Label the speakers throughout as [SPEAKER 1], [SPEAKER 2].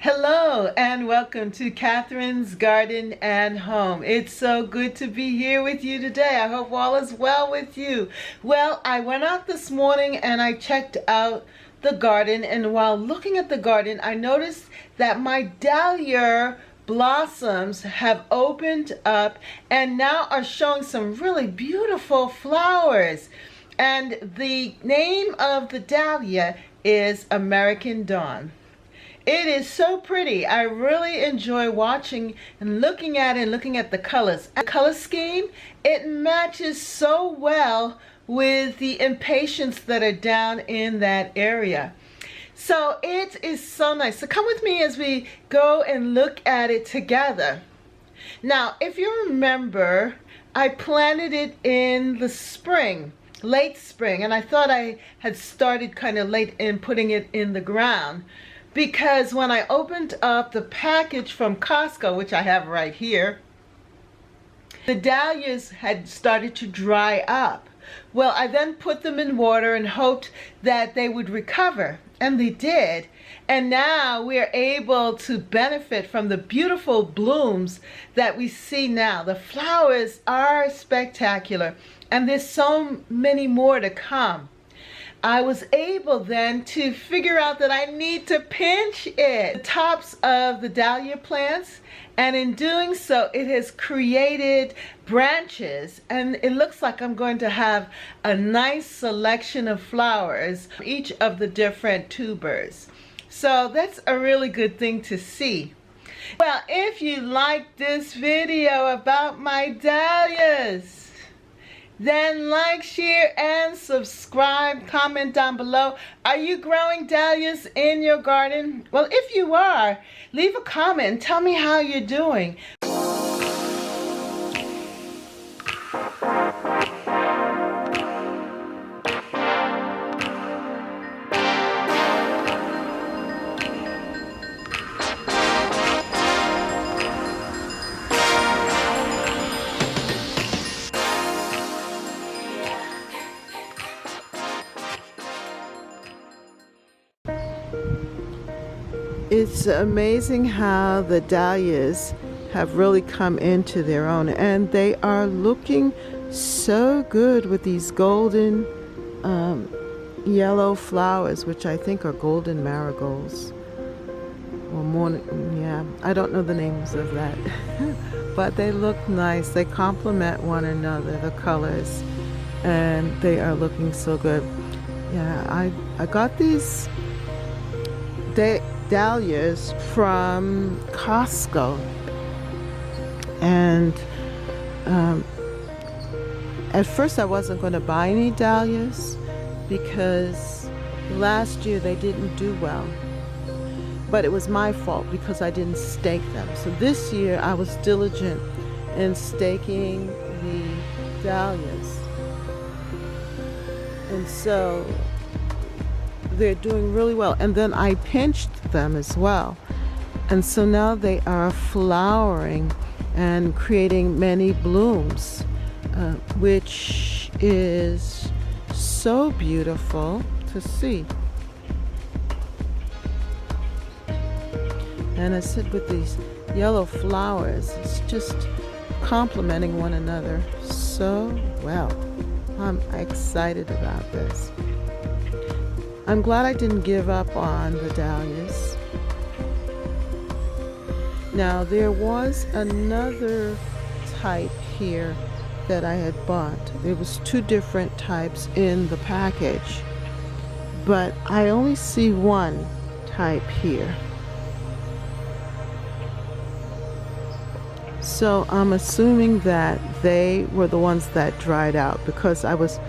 [SPEAKER 1] Hello and welcome to Catherine's Garden and Home. It's so good to be here with you today. I hope all is well with you. Well, I went out this morning and I checked out the garden, and while looking at the garden I noticed that my dahlia blossoms have opened up and now are showing some really beautiful flowers. And the name of the dahlia is American Dawn. It is so pretty. I really enjoy watching and looking at it and looking at the colors. The color scheme, it matches so well with the impatiens that are down in that area. So it is so nice. So come with me as we go and look at it together. Now, if you remember, I planted it in the spring, late spring, and I thought I had started kind of late in putting it in the ground. Because when I opened up the package from Costco, which I have right here, the dahlias had started to dry up. Well, I then put them in water and hoped that they would recover, and they did. And now we are able to benefit from the beautiful blooms that we see now. The flowers are spectacular, and there's so many more to come. I was able then to figure out that I need to pinch it, the tops of the dahlia plants, and in doing so it has created branches, and it looks like I'm going to have a nice selection of flowers for each of the different tubers. So that's a really good thing to see. Well, if you like this video about my dahlias, then like, share, and subscribe. Comment down below. Are you growing dahlias in your garden? Well, if you are, leave a comment and tell me how you're doing. It's amazing how the dahlias have really come into their own, and they are looking so good with these golden yellow flowers, which I think are golden marigolds or morning, yeah, I don't know the names of that. But they look nice. They complement one another, the colors, and they are looking so good. Yeah, I got these dahlias from Costco, and at first I wasn't going to buy any dahlias because last year they didn't do well, but it was my fault because I didn't stake them. So this year I was diligent in staking the dahlias, and so they're doing really well. And then I pinched them as well, and so now they are flowering and creating many blooms, which is so beautiful to see. And I said, with these yellow flowers, it's just complementing one another so well. I'm excited about this. I'm glad I didn't give up on the dahlias. Now, there was another type here that I had bought. There was two different types in the package, but I only see one type here. So I'm assuming that they were the ones that dried out because I was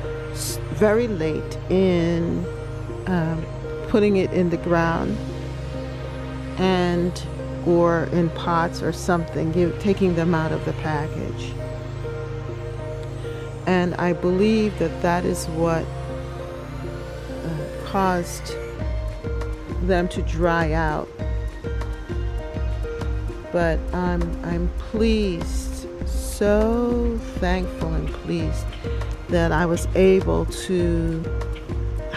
[SPEAKER 1] very late in putting it in the ground and or in pots or something, taking them out of the package. And I believe that that is what caused them to dry out. But I'm pleased, so thankful and pleased that I was able to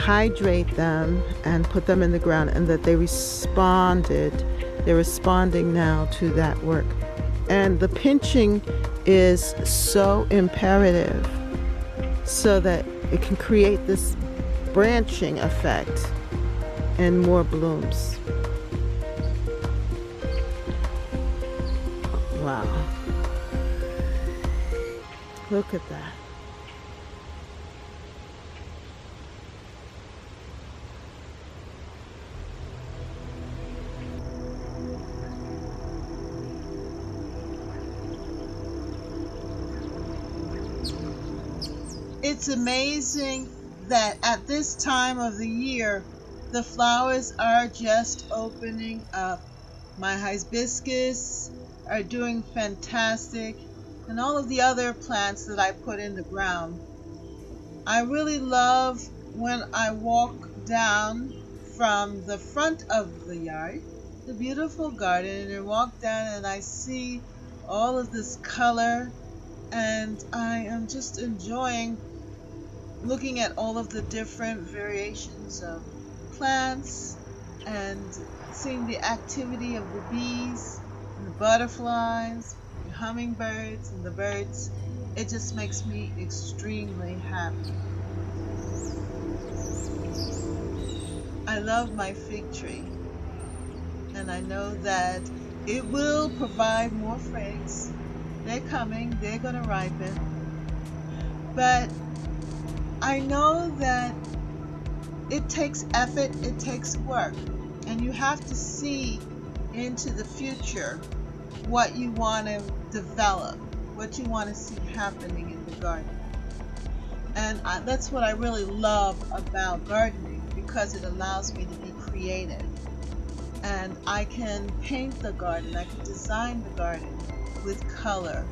[SPEAKER 1] hydrate them and put them in the ground, and that they responded they're responding now to that work. And the pinching is so imperative so that it can create this branching effect and more blooms. Wow. Look at that. It's amazing that at this time of the year, the flowers are just opening up. My hibiscus are doing fantastic, and all of the other plants that I put in the ground. I really love when I walk down from the front of the yard, the beautiful garden, and I walk down and I see all of this color, and I am just enjoying looking at all of the different variations of plants and seeing the activity of the bees and the butterflies, the hummingbirds and the birds. It just makes me extremely happy. I love my fig tree, and I know that it will provide more figs. They're coming, they're going to ripen. But I know that it takes effort, it takes work, and you have to see into the future what you want to develop, what you want to see happening in the garden. And that's what I really love about gardening, because it allows me to be creative. And I can paint the garden, I can design the garden with color.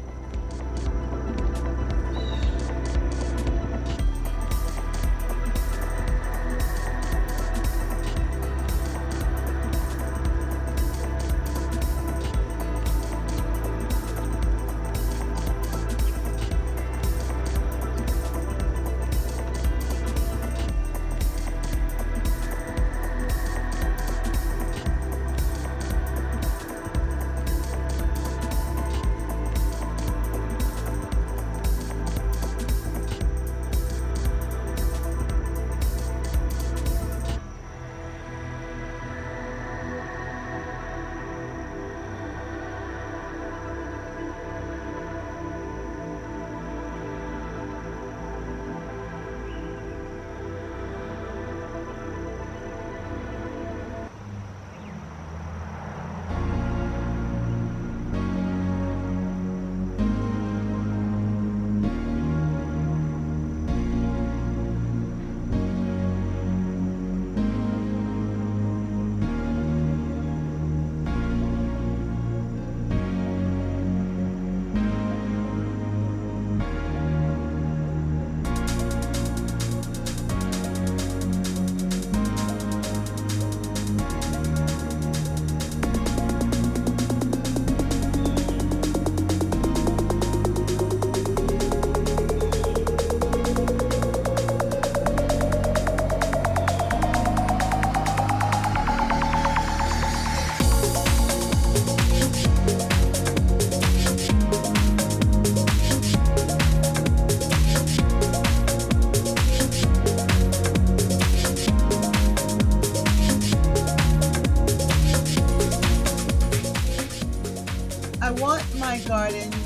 [SPEAKER 1] I want my garden to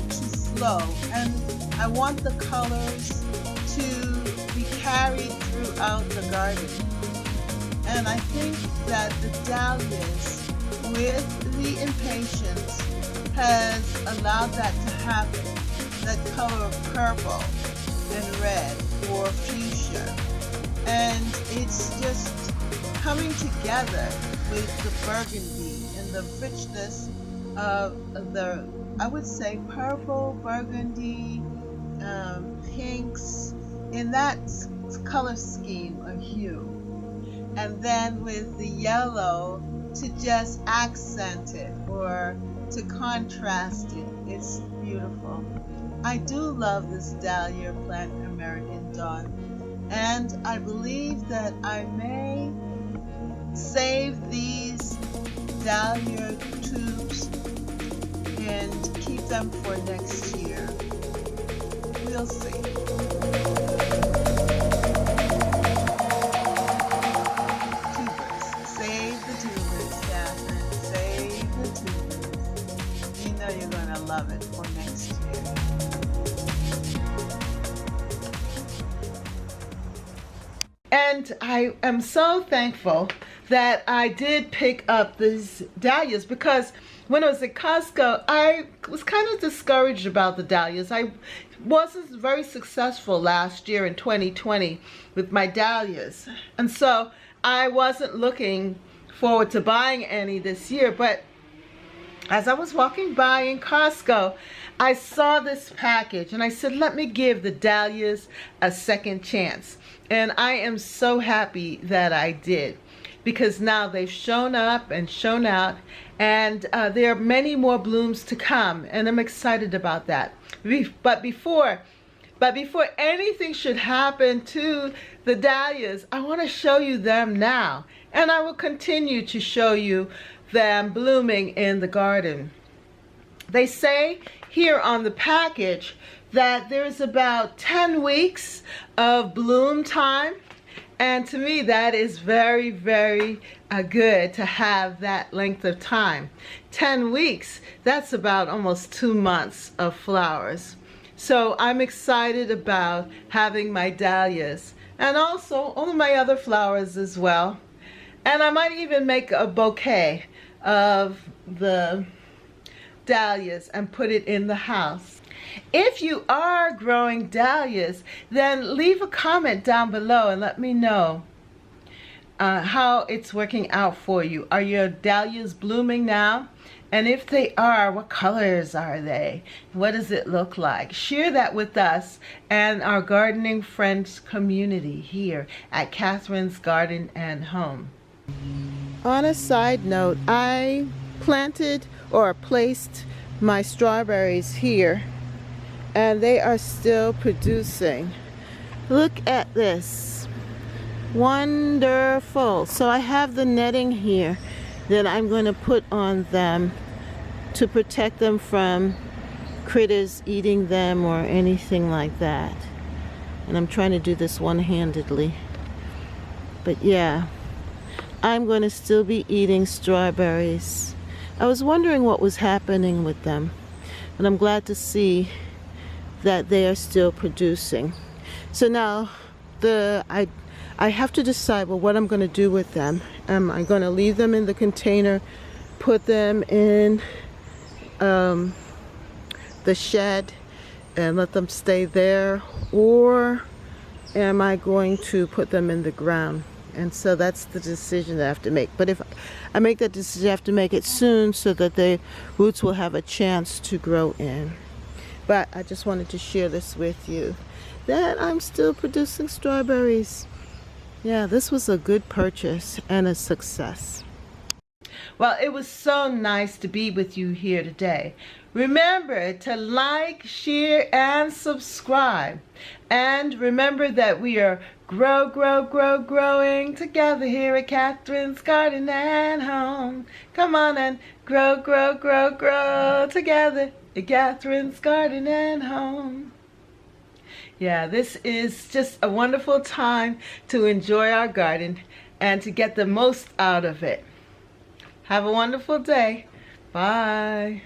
[SPEAKER 1] flow, and I want the colors to be carried throughout the garden. And I think that the dahlias, with the impatiens, has allowed that to happen. That color of purple and red or fuchsia. And it's just coming together with the burgundy and the richness of the, I would say, purple, burgundy, pinks, in that color scheme or hue. And then with the yellow to just accent it or to contrast it. It's beautiful. I do love this dahlia plant, American Dawn, and I believe that I may save these dahlia tubes and keep them for next year. We'll see. Tubers. Save the tubers, Catherine. Save the tubers. You know you're going to love it for next year. And I am so thankful that I did pick up these dahlias, because when I was at Costco, I was kind of discouraged about the dahlias. I wasn't very successful last year in 2020 with my dahlias. And so I wasn't looking forward to buying any this year. But as I was walking by in Costco, I saw this package and I said, let me give the dahlias a second chance. And I am so happy that I did, because now they've shown up and shown out, and there are many more blooms to come, and I'm excited about that. But before anything should happen to the dahlias, I want to show you them now, and I will continue to show you them blooming in the garden. They say here on the package that there's about 10 weeks of bloom time. And to me, that is very, very good to have that length of time. 10 weeks, that's about almost 2 months of flowers. So I'm excited about having my dahlias, and also all of my other flowers as well. And I might even make a bouquet of the dahlias and put it in the house. If you are growing dahlias, then leave a comment down below and let me know how it's working out for you. Are your dahlias blooming now? And if they are, what colors are they? What does it look like? Share that with us and our gardening friends community here at Catherine's Garden and Home. On a side note, I planted or placed my strawberries here, and they are still producing. Look at this. Wonderful. So I have the netting here that I'm going to put on them to protect them from critters eating them or anything like that. And I'm trying to do this one-handedly. But yeah, I'm going to still be eating strawberries. I was wondering what was happening with them, and I'm glad to see that they are still producing. So now I have to decide, well, what I'm going to do with them. Am I going to leave them in the container, put them in the shed and let them stay there, or am I going to put them in the ground? And so that's the decision that I have to make. But if I make that decision, I have to make it soon so that the roots will have a chance to grow in. But I just wanted to share this with you, that I'm still producing strawberries. Yeah, this was a good purchase and a success. Well, it was so nice to be with you here today. Remember to like, share, and subscribe. And remember that we are growing together here at Catherine's Garden and Home. Come on and grow together at Catherine's Garden and Home. Yeah, this is just a wonderful time to enjoy our garden and to get the most out of it. Have a wonderful day. Bye.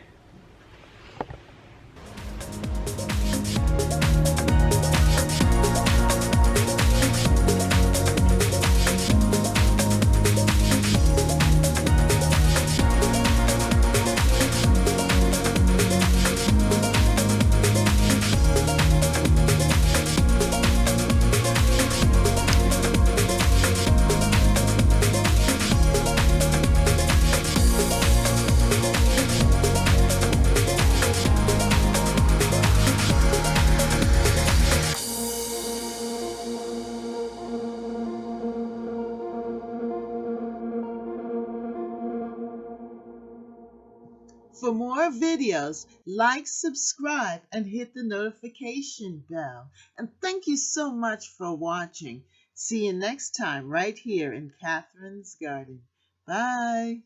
[SPEAKER 1] For more videos, like, subscribe, and hit the notification bell. And thank you so much for watching. See you next time right here in Catherine's Garden. Bye.